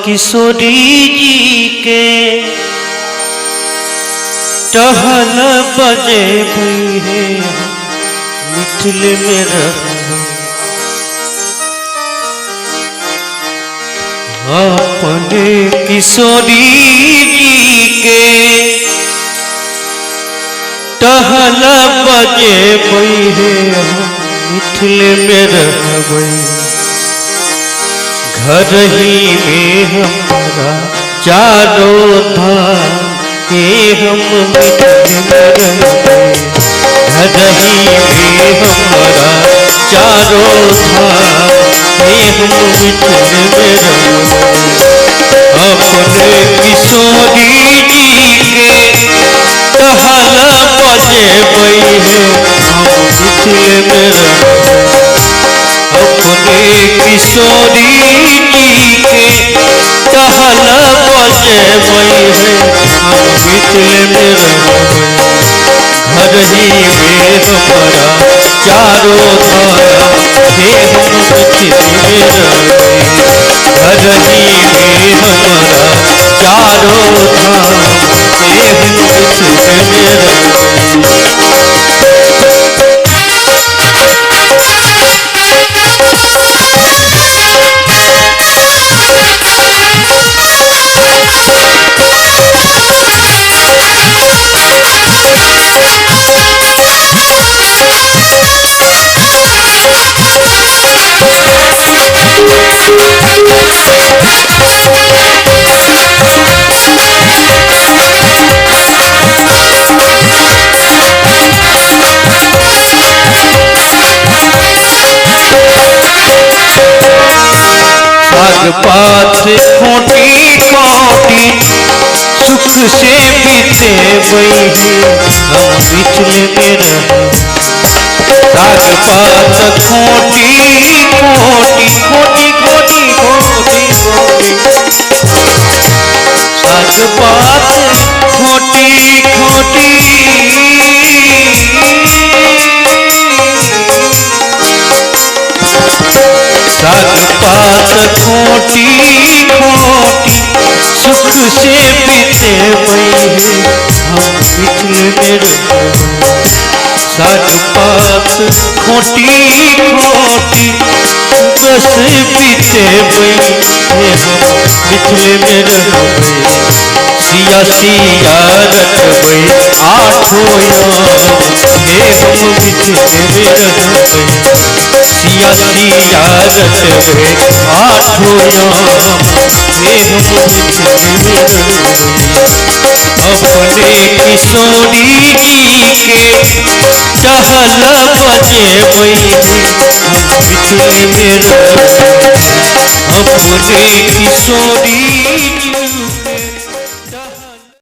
किशोरी जी के टहल बजे है मिथिल में अपने किशोरी जी के टहल बजे है मिथिल में रहबै घर ही में हमारा चारों धाम के हम मिथिल में रहबै घर ही में हमारा चारों धाम के हम मिथिल में रहबै अपने किशोरी जी के टहल बजे है हम मिथिल में रहबै अपने किशोरी जी के टहल बजे है हम मिथिल में रहबै घर ही में हमारा चारों धाम के हम मिथिल में रहबै घर ही में हमारा चारों धाम के हम मिथिल में रहबै पात खोटी खोटी सुख से बीते वही हम मिथिल में रहबै साग पात खोटी खोटी खोटी खोटी खोटी खोटी साग पात खोटी खोटी साग पात खोटी खोटी सुख से बीते वही हम मिथिल में रहबै साग पात खोटी खोटी बस बीते वही हम मिथिल में रहबै सिया सिया रटबै आठों याम हे हम मिथिल में रहबै सिया सिया रटबै आठों याम हे हम मिथिल में रहबै अपने किशोरी जी के टहल बजे हम मिथिल में रहबै अपने किशोरी